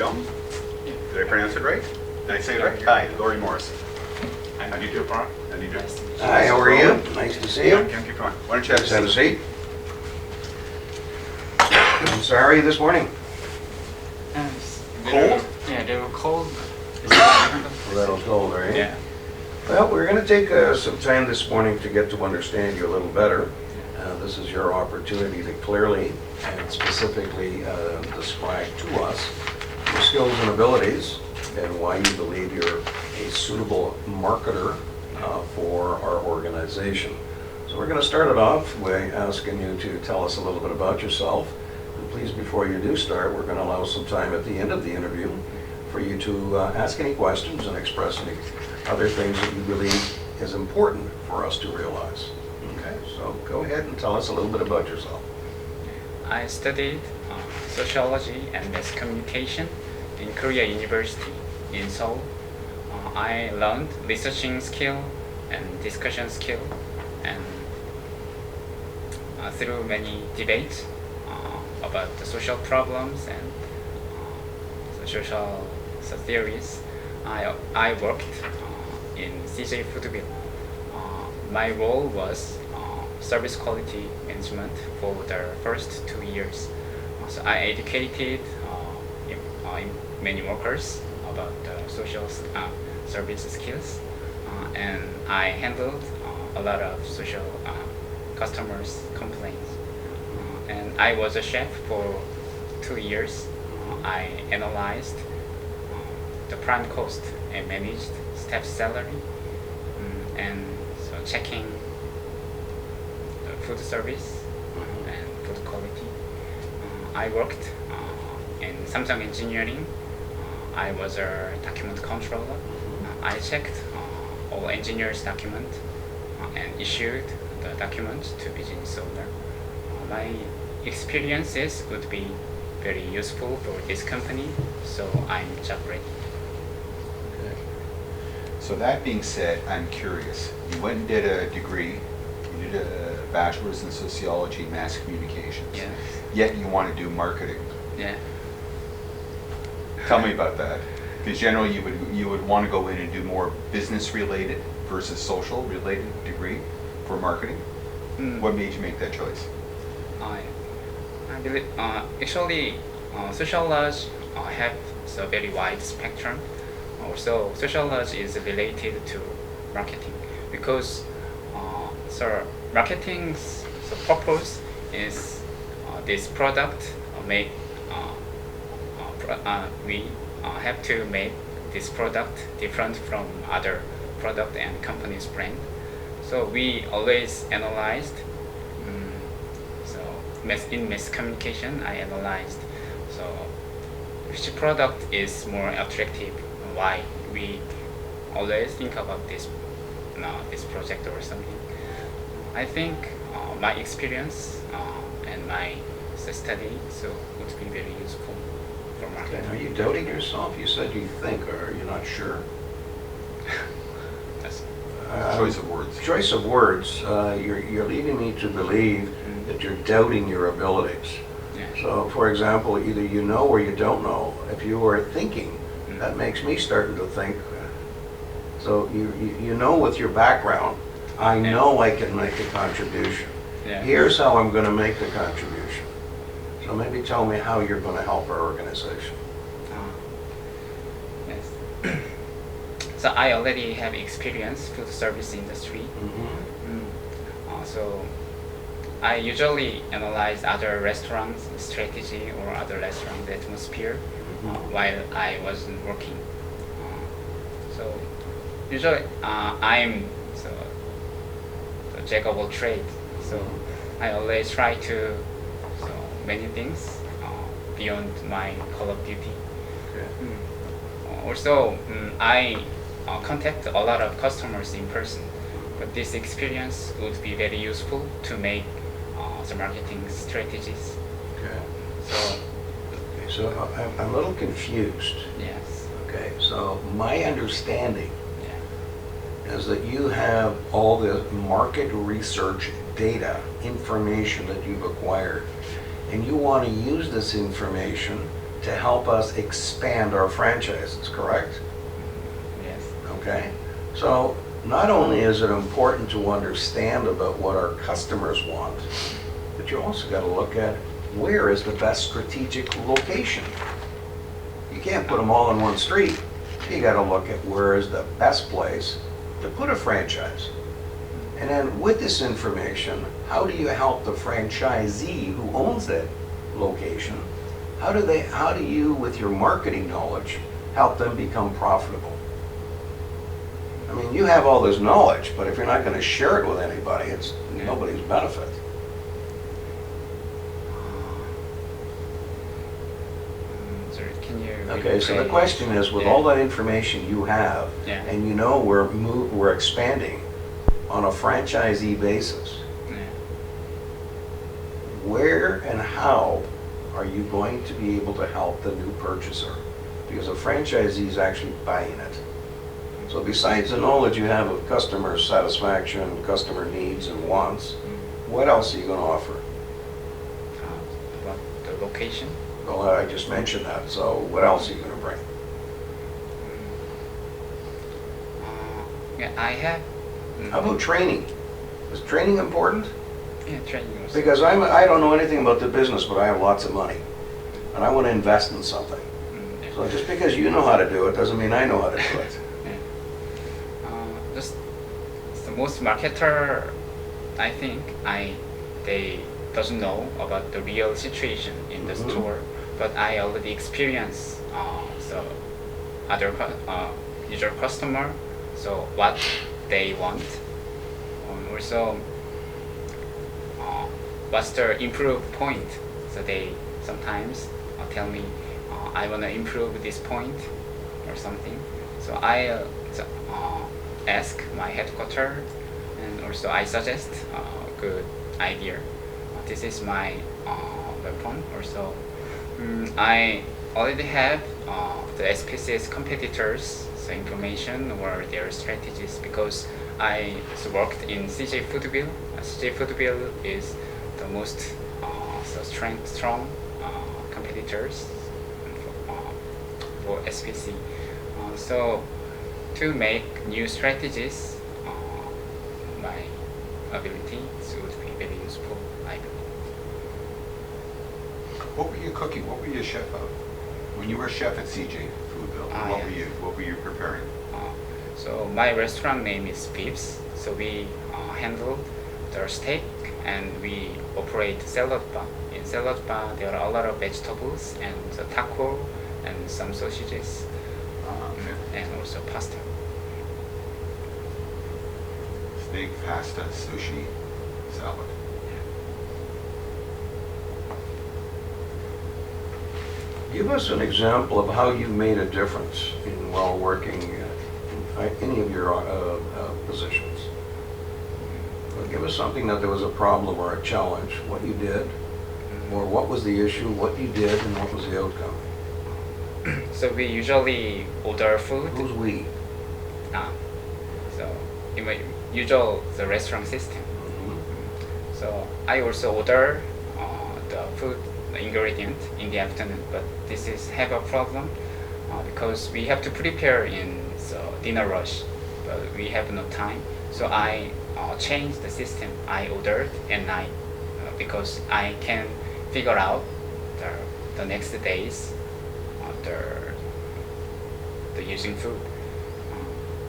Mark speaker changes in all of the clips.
Speaker 1: Jones?
Speaker 2: Yeah.
Speaker 1: Did I pronounce it right? Did I say it right? Hi, Lori Morrison.
Speaker 2: I'm
Speaker 1: How do you do? How do you do?
Speaker 2: Nice to meet you.
Speaker 3: Hi, how are you? Nice to see you.
Speaker 1: Come on. Why don't you have
Speaker 3: Have
Speaker 1: a
Speaker 3: a
Speaker 1: seat?
Speaker 3: seat. So how are you this morning?
Speaker 1: Cold?
Speaker 2: Yeah, they were cold.
Speaker 3: A little cold, are you?
Speaker 2: Yeah.
Speaker 3: Well, we're going to take some time this morning to get to understand you a little better. This is your opportunity to clearly and specifically describe to us your skills and abilities and why you believe you're a suitable marketer for our organization. So we're going to start it off by asking you to tell us a little bit about yourself. And please, before you do start, we're going to allow some time at the end of the interview for you to ask any questions and express any other things that you believe is important for us to realize. Okay, so go ahead and tell us a little bit about yourself.
Speaker 2: I studied sociology and mass communication in Korea University in Seoul. I learned researching skill and discussion skill, and through many debates about the social problems and social theories, I worked in CJ Foodville. My role was service quality management for the first 2 years. So I educated many workers about social service skills, and I handled a lot of social customers' complaints. And I was a chef for 2 years. I analyzed the prime cost and managed staff salary, and so checking the food service and food quality. I worked in Samsung Engineering. I was a document controller. I checked all engineers' document and issued the document to business owner. My experiences would be very useful for this company, so I'm job ready.
Speaker 1: Okay. So that being said, I'm curious. You went and did a degree. You did a bachelor's in sociology, mass communications.
Speaker 2: Yeah.
Speaker 1: Yet you want to do marketing.
Speaker 2: Yeah.
Speaker 1: Tell me about that. Because generally you would want to go in and do more business related versus social related degree for marketing. What made you make that choice?
Speaker 2: I believe actually sociology have a very wide spectrum. Also, sociology is related to marketing because marketing's purpose is this product we have to make this product different from other product and company's brand. So we always analyzed. In mass communication, I analyzed which product is more attractive. Why we always think about this project or something. I think my experience and my study would be very useful for marketing.
Speaker 3: Are you doubting yourself? You said you think, or are you not sure?
Speaker 2: That's
Speaker 1: Choice of words.
Speaker 3: Choice of words. You're leading me to believe that you're doubting your abilities.
Speaker 2: yeah.
Speaker 3: So, for example, either you know or you don't know. If you are thinking, that makes me starting to think. So you know with your background, I know I can make a contribution.
Speaker 2: Yeah.
Speaker 3: Here's how I'm going to make the contribution. So maybe tell me how you're going to help our organization.
Speaker 2: Yes. So I already have experience food service industry. So I usually analyze other restaurants' strategy or other restaurants' atmosphere while I wasn't working. So usually I'm the jack of all trades. So I always try to many things beyond my call of duty.
Speaker 3: Okay.
Speaker 2: Also, I contact a lot of customers in person, but this experience would be very useful to make the marketing strategies.
Speaker 3: Okay. So I'm a little confused.
Speaker 2: Yes.
Speaker 3: Okay. So my understanding
Speaker 2: Yeah.
Speaker 3: is that you have all the market research data, information that you've acquired, and you want to use this information to help us expand our franchises, correct?
Speaker 2: Yes.
Speaker 3: Okay? So not only is it important to understand about what our customers want, but you also got to look at where is the best strategic location. You can't put them all in one street. You got to look at where is the best place to put a franchise. And then with this information, how do you help the franchisee who owns that location? How do you, with your marketing knowledge, help them become profitable? I mean, you have all this knowledge, but if you're not going to share it with anybody, it's nobody's benefit.
Speaker 2: Sorry, can you?
Speaker 3: Okay, so the
Speaker 2: rephrase?
Speaker 3: question is, with all that information you have,
Speaker 2: Yeah.
Speaker 3: and you know we're expanding on a franchisee basis,
Speaker 2: Yeah.
Speaker 3: where and how are you going to be able to help the new purchaser? Because a franchisee is actually buying it. So besides the knowledge you have of customer satisfaction, customer needs and wants, what else are you going to offer?
Speaker 2: About the location.
Speaker 3: Well, I just mentioned that, so what else are you going to bring?
Speaker 2: Yeah, I have.
Speaker 3: How about training? Is training important?
Speaker 2: Yeah, training also.
Speaker 3: Because I don't know anything about the business, but I have lots of money. And I want to invest in something.
Speaker 2: Yeah.
Speaker 3: So just because you know how to do it doesn't mean I know how to do it.
Speaker 2: Just the most marketer, I think, they doesn't know about the real situation in the
Speaker 3: Mhm.
Speaker 2: store, but I already experienced so other user customer, so what they want, also what's their improve point. So they sometimes tell me, I want to improve this point or something. So I ask my headquarter, and also I suggest a good idea. This is my weapon. Also, I already have the SPCS competitors' so information or their strategies because I worked in CJ Foodville. CJ Foodville is the most strong competitors for SPC. So to make new strategies, my ability would be very useful, I believe.
Speaker 1: What were you cooking? What were you a chef of? When you were a chef at CJ Foodville, what were you preparing?
Speaker 2: So my restaurant name is Pips. So we handle the steak and we operate salad bar. In salad bar, there are a lot of vegetables and the taco and some sausages and also pasta.
Speaker 1: Steak, pasta, sushi, salad.
Speaker 3: Give us an example of how you made a difference while working in any of your positions. Give us something that there was a problem or a challenge, what you did, or what was the issue, what you did, and what was the outcome.
Speaker 2: So we usually order food.
Speaker 3: Who's we?
Speaker 2: So in my usual the restaurant system. So I also order the food, the ingredient in the afternoon, but this is have a problem because we have to prepare in the dinner rush, but we have no time. So I changed the system. I ordered at night because I can figure out the next days the using food.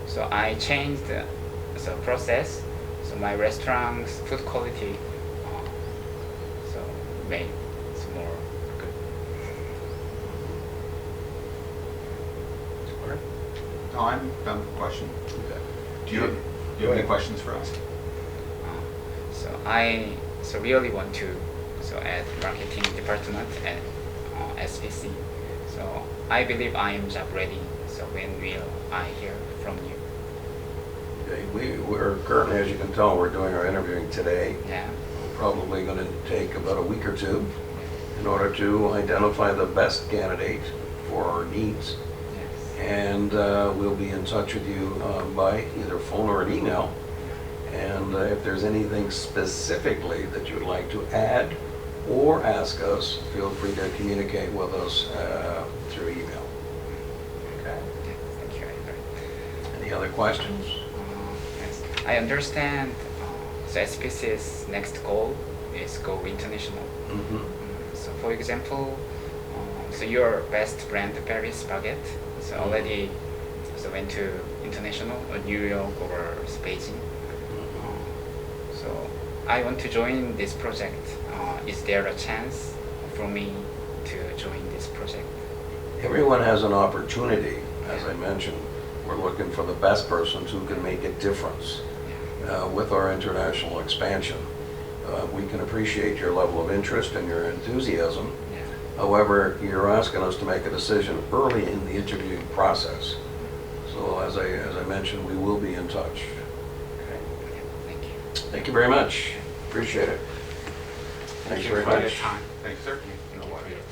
Speaker 2: So I changed the process. So my restaurant's food quality so made it's more good.
Speaker 1: No, I'm done with the question. Do you have any questions for us?
Speaker 2: So I really want to add marketing department at SPC. So I believe I am job ready. So when will I hear from you?
Speaker 3: Okay, we're currently, as you can tell, we're doing our interviewing today.
Speaker 2: Yeah.
Speaker 3: Probably going to take about a week or two in order to identify the best candidate for our needs.
Speaker 2: Yes.
Speaker 3: And we'll be in touch with you by either phone or an email. And if there's anything specifically that you'd like to add or ask us, feel free to communicate with us through email. Okay?
Speaker 2: Yeah, thank you.
Speaker 3: Any other questions?
Speaker 2: Yes. I understand the SPC's next goal is go international.
Speaker 3: Mhm.
Speaker 2: So for example, so your best brand Paris Baguette, so already went to international or New York or Beijing. So I want to join this project. Is there a chance for me to join this project?
Speaker 3: Everyone has an opportunity, as I mentioned. We're looking for the best persons who can make a difference with our international expansion. We can appreciate your level of interest and your enthusiasm.
Speaker 2: Yeah.
Speaker 3: However, you're asking us to make a decision early in the interviewing process. So as I mentioned, we will be in touch. Okay.
Speaker 2: Yeah, thank you.
Speaker 3: Thank you very much. Appreciate it. Thanks very
Speaker 2: for your
Speaker 3: much.
Speaker 2: time.
Speaker 1: Thanks, sir.
Speaker 2: Thank you for your time.